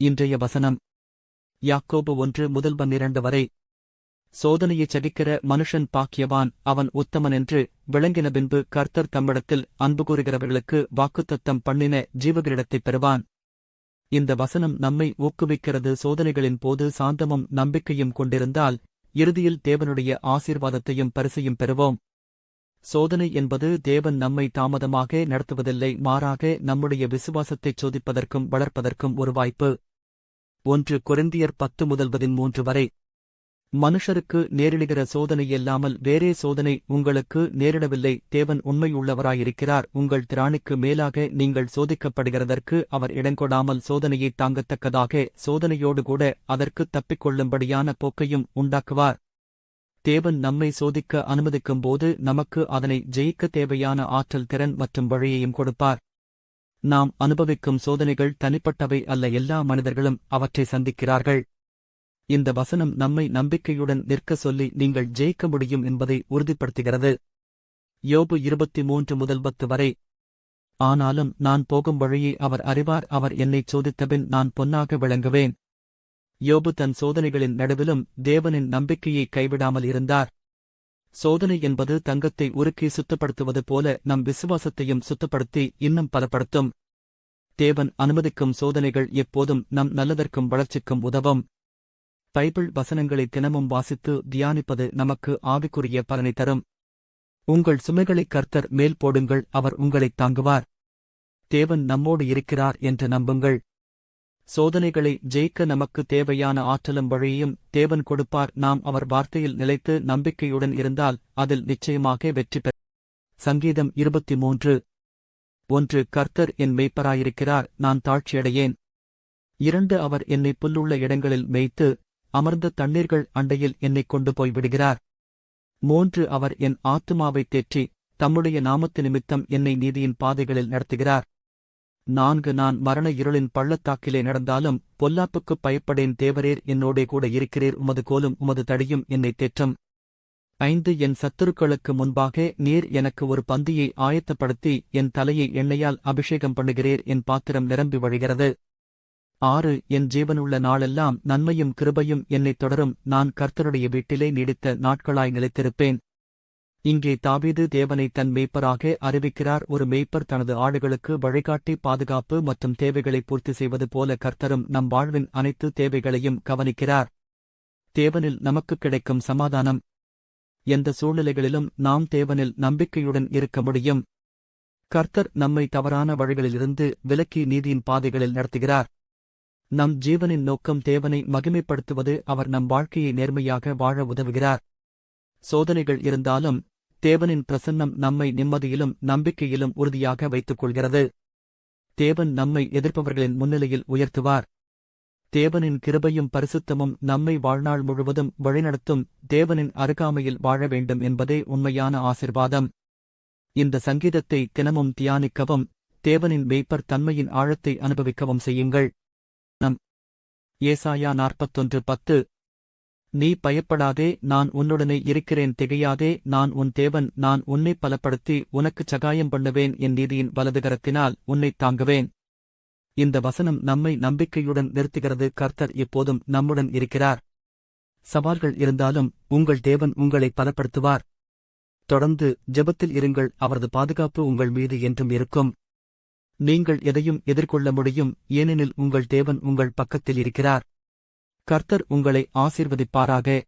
இன்றைய வசனம் யாக்கோபு 1:12 வரை. சோதனையைச் சகிக்கிற மனுஷன் பாக்கியவான், அவன் உத்தமன் என்று விளங்கின பின்பு கர்த்தர் தம்மிடத்தில் அன்பு கூறுகிறவர்களுக்கு வாக்குத்தத்தம் பண்ணின ஜீவகிரீடத்தைப் பெறுவான். இந்த வசனம் நம்மை ஊக்குவிக்கிறது. சோதனைகளின் போது சாந்தமும் நம்பிக்கையும் கொண்டிருந்தால் இறுதியில் தேவனுடைய ஆசீர்வாதத்தையும் பரிசையும் பெறுவோம். சோதனை என்பது தேவன் நம்மை தாமதமாக நடத்துவதில்லை, மாறாக நம்முடைய விசுவாசத்தைச் சோதிப்பதற்கும் வளர்ப்பதற்கும் ஒரு வாய்ப்பு. 1 கொரிந்தியர் 10:13 வரை. மனுஷருக்கு நேரிடுகிற சோதனையில்லாமல் வேறே சோதனை உங்களுக்கு நேரிடவில்லை. தேவன் உண்மையுள்ளவராயிருக்கிறார். உங்கள் திராணிக்கு மேலாக நீங்கள் சோதிக்கப்படுகிறதற்கு அவர் இடங்கொடாமல் சோதனையைத் தாங்கத்தக்கதாக சோதனையோடு கூட அதற்குத் தப்பிக்கொள்ளும்படியான போக்கையும் உண்டாக்குவார். தேவன் நம்மை சோதிக்க அனுமதிக்கும்போது நமக்கு அதனை ஜெயிக்க தேவையான ஆற்றல், திறன் மற்றும் வழியையும் கொடுப்பார். நாம் அனுபவிக்கும் சோதனைகள் தனிப்பட்டவை அல்ல, எல்லா மனிதர்களும் அவற்றை சந்திக்கிறார்கள். இந்த வசனம் நம்மை நம்பிக்கையுடன் நிற்க சொல்லி நீங்கள் ஜெயிக்க முடியும் என்பதை உறுதிப்படுத்துகிறது. யோபு 23:10 வரை. ஆனாலும் நான் போகும் வழியை அவர் அறிவார், அவர் என்னைச் சோதித்தபின் நான் பொன்னாக விளங்குவேன். யோபு தன் சோதனைகளின் நடுவிலும் தேவனின் நம்பிக்கையை கைவிடாமல் இருந்தார். சோதனை என்பது தங்கத்தை உருக்கி சுத்தப்படுத்துவது போல நம் விசுவாசத்தையும் சுத்தப்படுத்தி இன்னும் பலப்படுத்தும். தேவன் அனுமதிக்கும் சோதனைகள் எப்போதும் நம் நல்லதற்கும் வளர்ச்சிக்கும் உதவும். பைபிள் வசனங்களை தினமும் வாசித்து தியானிப்பது நமக்கு ஆவிக்குரிய பலனை தரும். உங்கள் சுமைகளை கர்த்தர் மேல் போடுங்கள், அவர் உங்களைத் தாங்குவார். தேவன் நம்மோடு இருக்கிறார் என்று நம்புங்கள். சோதனைகளை ஜெயிக்க நமக்கு தேவையான ஆற்றலும் வழியையும் தேவன் கொடுப்பார். நாம் அவர் வார்த்தையில் நிலைத்து நம்பிக்கையுடன் இருந்தால் அதில் நிச்சயமாக வெற்றி பெற. சங்கீதம் 23:1. கர்த்தர் என் மேய்ப்பராயிருக்கிறார், நான் தாழ்ச்சியடையேன். 2. அவர் என்னை புல்லுள்ள இடங்களில் மேய்த்து அமர்ந்த தண்ணீர்கள் அண்டையில் என்னைக் கொண்டு போய் விடுகிறார். 3. அவர் என் ஆத்துமாவைத் தேற்றி தம்முடைய நாமத்து நிமித்தம் என்னை நீதியின் பாதைகளில் நடத்துகிறார். 4. நான் மரண இருளின் பள்ளத்தாக்கிலே நடந்தாலும் பொல்லாப்புக்குப் பயப்படேன், தேவரீர் என்னோடே கூட இருக்கிறீர், உமது கோலும் உமது தடியும் என்னைத் தேற்றும். 5. என் சத்துருக்களுக்கு முன்பாக நீர் எனக்கு ஒரு பந்தியை ஆயத்தப்படுத்தி என் தலையை எண்ணெயால் அபிஷேகம் பண்ணுகிறீர், என் பாத்திரம் நிரம்பி வழிகிறது. 6. என் ஜீவனுள்ள நாளெல்லாம் நன்மையும் கிருபையும் என்னைத் தொடரும், நான் கர்த்தருடைய வீட்டிலே நீடித்த நாட்களாய் நிலைத்திருப்பேன். இங்கே தாவீது தேவனை தன் மேய்ப்பராக அறிவிக்கிறார். ஒரு மேய்ப்பர் தனது ஆடுகளுக்கு வழிகாட்டி பாதுகாப்பு மற்றும் தேவைகளை பூர்த்தி செய்வது போல கர்த்தரும் நம் வாழ்வின் அனைத்து தேவைகளையும் கவனிக்கிறார். தேவனில் நமக்கு கிடைக்கும் சமாதானம். எந்த சூழ்நிலைகளிலும் நாம் தேவனில் நம்பிக்கையுடன் இருக்க முடியும். கர்த்தர் நம்மை தவறான வழிகளிலிருந்து விலக்கி நீதியின் பாதைகளில் நடத்துகிறார். நம் ஜீவனின் நோக்கம் தேவனை மகிமைப்படுத்துவது. அவர் நம் வாழ்க்கையை நேர்மையாக வாழ உதவுகிறார். சோதனைகள் இருந்தாலும் தேவனின் பிரசன்னம் நம்மை நிம்மதியிலும் நம்பிக்கையிலும் உறுதியாக வைத்துக் கொள்கிறது. தேவன் நம்மை எதிர்ப்பவர்களின் முன்னிலையில் உயர்த்துவார். தேவனின் கிருபையும் பரிசுத்தமும் நம்மை வாழ்நாள் முழுவதும் வழிநடத்தும். தேவனின் அருகாமையில் வாழ வேண்டும் என்பதே உண்மையான ஆசிர்வாதம். இந்த சங்கீதத்தை தினமும் தியானிக்கவும் தேவனின் மேய்ப்பர் தன்மையின் ஆழத்தை அனுபவிக்கவும் செய்யுங்கள். ஏசாயா 41:10. நீ பயப்படாதே, நான் உன்னுடனே இருக்கிறேன், திகையாதே, நான் உன் தேவன், நான் உன்னைப் பலப்படுத்தி உனக்குச் சகாயம் பண்ணுவேன், என் நீதியின் வலதுகரத்தினால் உன்னைத் தாங்குவேன். இந்த வசனம் நம்மை நம்பிக்கையுடன் நிறுத்துகிறது. கர்த்தர் எப்போதும் நம்முடன் இருக்கிறார். சவால்கள் இருந்தாலும் உங்கள் தேவன் உங்களை பலப்படுத்துவார். தொடர்ந்து ஜெபத்தில் இருங்கள், அவரது பாதுகாப்பு உங்கள் மீது என்றும் இருக்கும். நீங்கள் எதையும் எதிர்கொள்ள முடியும், ஏனெனில் உங்கள் தேவன் உங்கள் பக்கத்தில் இருக்கிறார். கர்த்தர் உங்களை ஆசீர்வதிப்பாராக.